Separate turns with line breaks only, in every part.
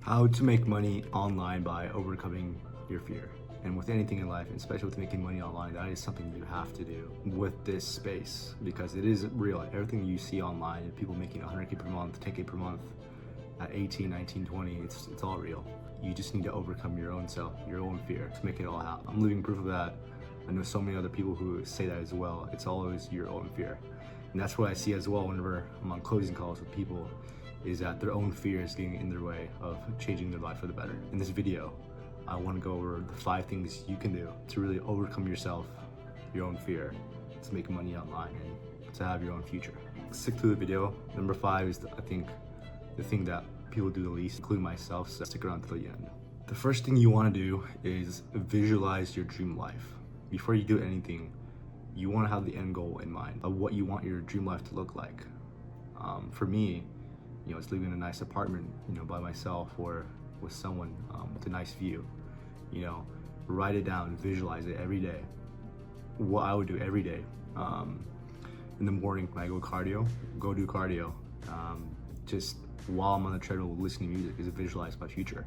How to make money online by overcoming your fear. And with anything in life, especially with making money online, that is something you have to do with this space because it is real. Everything you see online, people making 100K per month, 10K per month at 18, 19, 20, it's all real. You just need to overcome your own self, your own fear to make it all happen. I'm living proof of that. I know so many other people who say that as well. It's always your own fear. And that's what I see as well whenever I'm on closing calls with people, is that their own fear is getting in their way of changing their life for the better. In this video, I want to go over the 5 things you can do to really overcome yourself, your own fear, to make money online and to have your own future. Stick to the video. Number 5 is, I think, the thing that people do the least, including myself, so stick around to the end. The first thing you want to do is visualize your dream life. Before you do anything, you want to have the end goal in mind of what you want your dream life to look like. For me, it's living in a nice apartment, by myself or with someone with a nice view. Write it down, visualize it every day. What I would do every day. In the morning when I go do cardio. Just while I'm on the treadmill listening to music is visualize my future.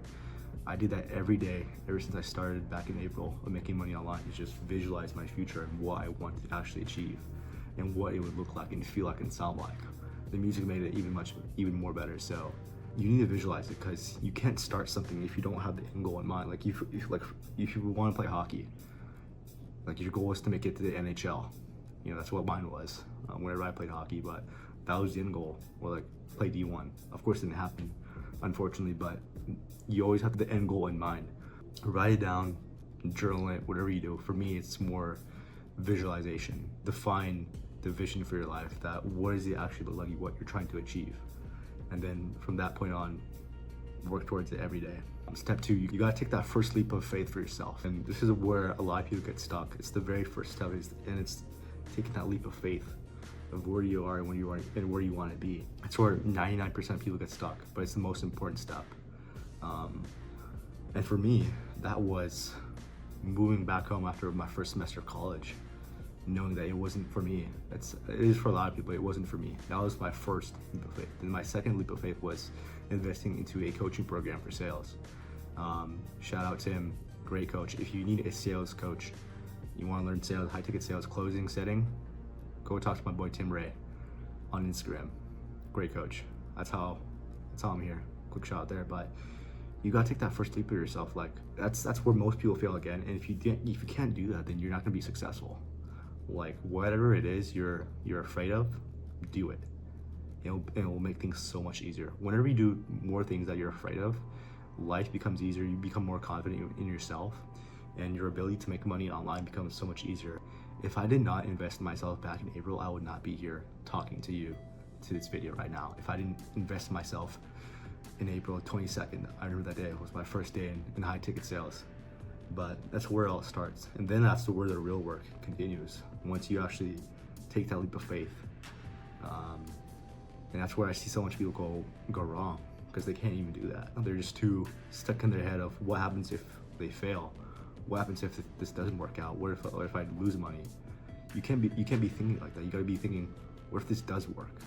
I did that every day ever since I started back in April of making money online, is just visualize my future and what I want to actually achieve and what it would look like and feel like and sound like. The music made it even more better. So you need to visualize it because you can't start something if you don't have the end goal in mind. Like if you want to play hockey, like your goal is to make it to the NHL. That's what mine was whenever I played hockey, but that was the end goal, or like play D1. Of course it didn't happen, unfortunately, but you always have the end goal in mind. Write it down, journal it, whatever you do. For me, it's more visualization. Define the vision for your life, that what does it actually look like, what you're trying to achieve, and then from that point on, work towards it every day. Step 2, you gotta take that first leap of faith for yourself, and this is where a lot of people get stuck. It's the very first step, and it's taking that leap of faith of where you are and where you are and where you want to be. That's where 99% of people get stuck, but it's the most important step. And for me, that was moving back home after my first semester of college, knowing that it wasn't for me. It is for a lot of people, it wasn't for me. That was my first leap of faith. Then my second leap of faith was investing into a coaching program for sales. Shout out to him, great coach. If you need a sales coach, you want to learn sales, high ticket sales, closing, setting, go talk to my boy Tim Ray on Instagram. Great coach. That's how I'm here. Quick shout out there. But you gotta take that first leap of yourself. Like that's where most people fail again. And if you can't do that, then you're not gonna be successful. Like whatever it is you're afraid of, do it. It will make things so much easier. Whenever you do more things that you're afraid of, life becomes easier. You become more confident in yourself, and your ability to make money online becomes so much easier. If I did not invest in myself back in April, I would not be here talking to you to this video right now. If I didn't invest in myself in April 22nd, I remember that day, it was my first day in high ticket sales. But that's where it all starts. And then that's where the real work continues, once you actually take that leap of faith. And that's where I see so much people go wrong, because they can't even do that. They're just too stuck in their head of what happens if they fail. What happens if this doesn't work out? What if I lose money? You can't be thinking like that. You gotta be thinking, what if this does work?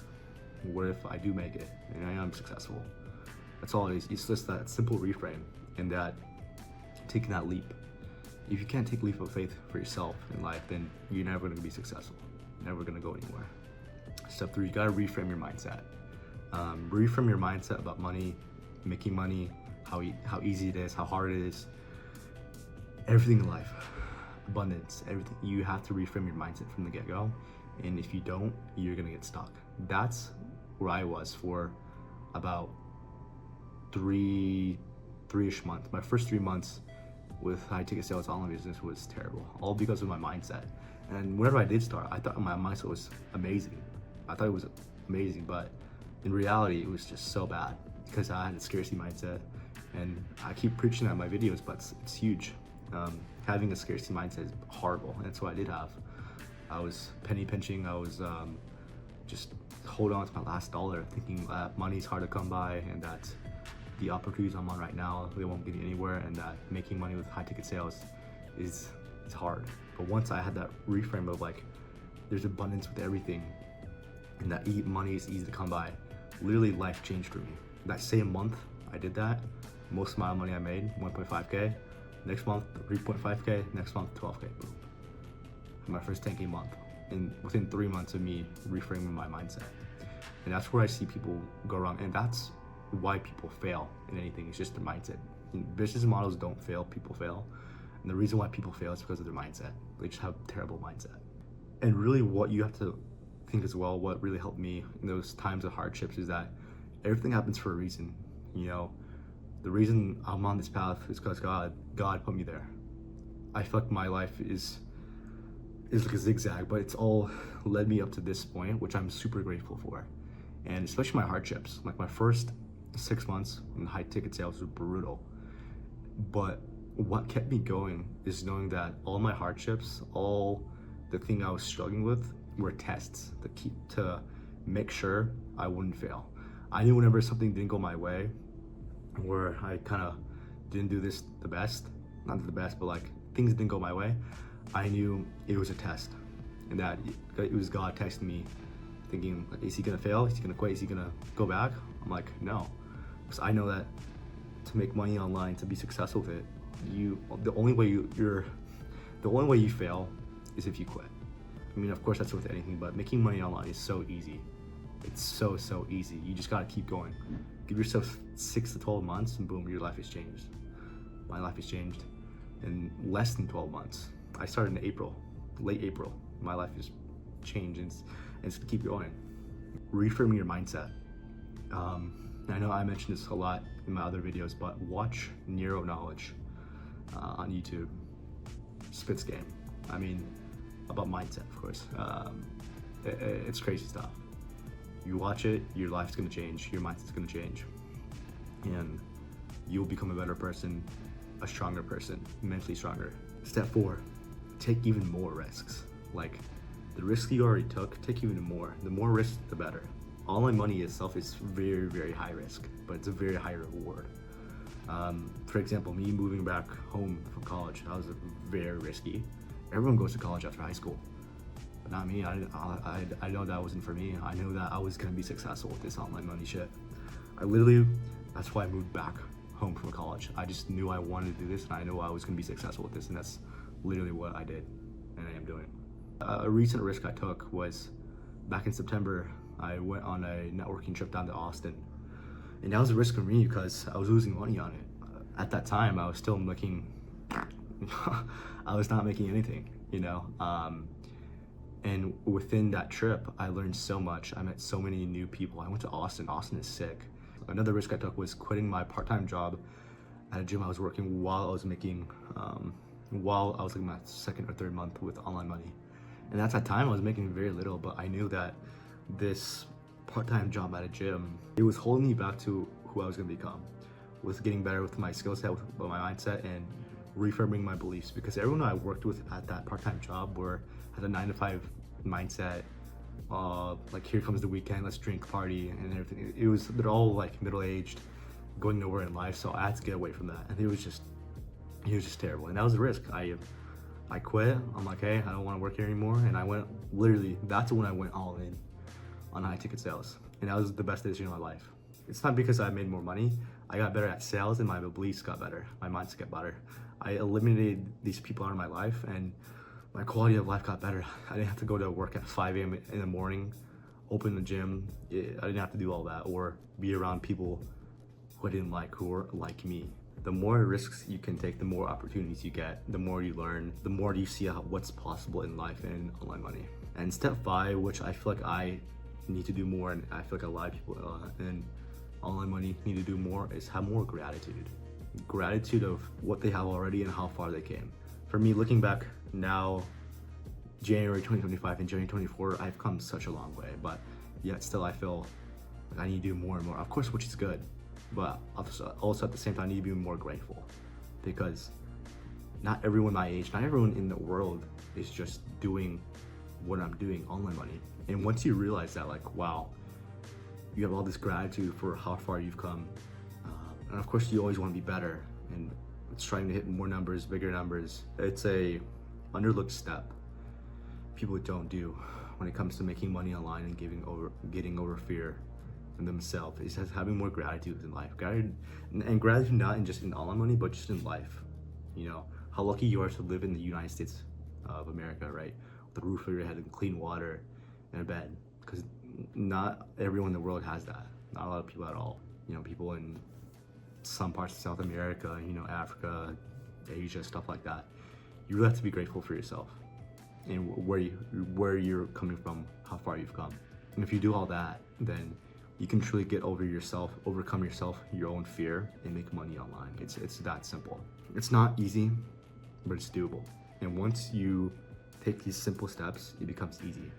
What if I do make it and I am successful? That's all it is. It's just that simple reframe and that taking that leap. If you can't take a leap of faith for yourself in life, then you're never gonna be successful. You're never gonna go anywhere. Step 3, you gotta reframe your mindset. Reframe your mindset about money, making money, how easy it is, how hard it is. Everything in life, abundance, everything. You have to reframe your mindset from the get-go, and if you don't, you're gonna get stuck. That's where I was for about three-ish months. My first 3 months with high ticket sales online business was terrible, all because of my mindset. And whenever I did start, I thought my mindset was amazing. I thought it was amazing, but in reality, it was just so bad because I had a scarcity mindset, and I keep preaching that in my videos, but it's huge. Having a scarcity mindset is horrible, and that's what I did have. I was penny pinching. I was just holding on to my last dollar, thinking that money's hard to come by, and that the opportunities I'm on right now, they won't get me anywhere, and that making money with high ticket sales is hard. But once I had that reframe of like, there's abundance with everything, and that money is easy to come by, literally life changed for me. That same month I did that, most amount of money I made, 1.5K. Next month, 3.5K. Next month, 12K. Boom. My first 10K month. And within 3 months of me reframing my mindset. And that's where I see people go wrong. And that's why people fail in anything. It's just their mindset. And business models don't fail, people fail. And the reason why people fail is because of their mindset. They just have a terrible mindset. And really what you have to think as well, what really helped me in those times of hardships is that everything happens for a reason. You know, the reason I'm on this path is because God put me there. I feel like my life is like a zigzag, but it's all led me up to this point, which I'm super grateful for. And especially my hardships, like my first 6 months in high ticket sales was brutal. But what kept me going is knowing that all my hardships, all the thing I was struggling with were tests to make sure I wouldn't fail. I knew whenever something didn't go my way, where I kind of didn't do this the best, not the best, but like things didn't go my way, I knew it was a test, and that it was God testing me, thinking, is he gonna fail? Is he gonna quit? Is he gonna go back? I'm like, no, because I know that to make money online, to be successful with it, the only way you fail is if you quit. I mean, of course that's with anything, but making money online is so easy. It's so easy. You just gotta keep going. Give yourself 6 to 12 months and boom, your life has changed. My life has changed in less than 12 months. I started in April, late April. My life has changed and it's gonna keep going. Reframing your mindset. I know I mentioned this a lot in my other videos, but watch Neuro Knowledge on YouTube. Spits game. I mean, about mindset, of course. It's crazy stuff. You watch it, your life's gonna change, your mindset's gonna change, and you'll become a better person, a stronger person, mentally stronger. Step 4, take even more risks. Like the risk you already took, take even more. The more risk, the better. Online money itself is very high risk, but it's a very high reward. For example, me moving back home from college, that was very risky. Everyone goes to college after high school, but not me. I know that wasn't for me. I knew that I was gonna be successful with this online money shit. That's why I moved back home from college. I just knew I wanted to do this, and I knew I was gonna be successful with this, and that's literally what I did, and I am doing. A recent risk I took was back in September. I went on a networking trip down to Austin, and that was a risk for me because I was losing money on it. At that time, I was still making, I was not making anything, you know? And within that trip, I learned so much. I met so many new people. I went to Austin. Austin is sick. Another risk I took was quitting my part-time job at a gym I was working while I was making, while I was like my second or third month with online money. And at that time, I was making very little, but I knew that this part-time job at a gym, it was holding me back to who I was gonna become, with getting better with my skill set, with my mindset, and reframing my beliefs. Because everyone I worked with at that part-time job had a 9-to-5 mindset, like here comes the weekend, let's drink, party, and everything. They're all like middle-aged, going nowhere in life, so I had to get away from that. And it was just terrible, and that was a risk. I quit. I'm like, hey, I don't want to work here anymore, and I went, literally, that's when I went all in on high ticket sales, and that was the best decision of my life. It's not because I made more money. I got better at sales, and my beliefs got better. My mindset got better. I eliminated these people out of my life, and my quality of life got better. I didn't have to go to work at 5 a.m. in the morning, open the gym. I didn't have to do all that, or be around people who I didn't like, who were like me. The more risks you can take, the more opportunities you get, the more you learn, the more you see what's possible in life and online money. And step 5, which I feel like I need to do more, and I feel like a lot of people in online money need to do more, is have more gratitude. Gratitude of what they have already and how far they came. For me, looking back now, January 2025 and January 2024, I've come such a long way, but yet still I feel like I need to do more and more. Of course, which is good, but also at the same time, I need to be more grateful, because not everyone my age, not everyone in the world is just doing what I'm doing, online money. And once you realize that, like, wow, you have all this gratitude for how far you've come. And of course, you always want to be better, and it's trying to hit more numbers, bigger numbers. It's a underlooked step people don't do when it comes to making money online and getting over fear themselves. It's just having more gratitude in life. Gratitude, and gratitude not in just in online money, but just in life. You know, how lucky you are to live in the United States of America, right? With a roof over your head and clean water and a bed. Because not everyone in the world has that. Not a lot of people at all. You know, people in some parts of South America, you know, Africa, Asia, stuff like that. You really have to be grateful for yourself and where you're coming from, how far you've come. And if you do all that, then you can truly get over yourself, overcome yourself, your own fear, and make money online. It's that simple. It's not easy, but it's doable. And once you take these simple steps, it becomes easy.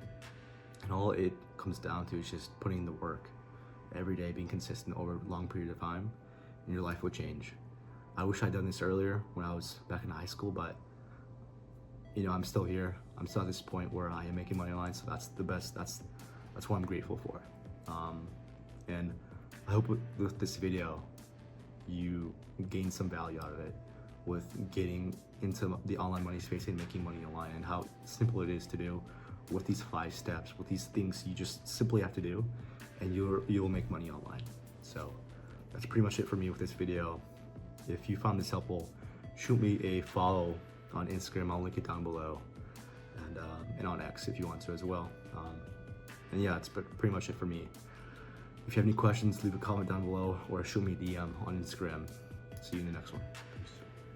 And all it comes down to is just putting in the work every day, being consistent over a long period of time, and your life will change. I wish I'd done this earlier when I was back in high school, but you know, I'm still here. I'm still at this point where I am making money online, so that's the best. That's what I'm grateful for. And I hope with this video, you gain some value out of it with getting into the online money space and making money online, and how simple it is to do with these 5 steps, with these things you just simply have to do, and you'll make money online. So that's pretty much it for me with this video. If you found this helpful, shoot me a follow on Instagram. I'll link it down below, and on X if you want to as well. And yeah, that's pretty much it for me. If you have any questions, leave a comment down below or shoot me a DM on Instagram. See you in the next one.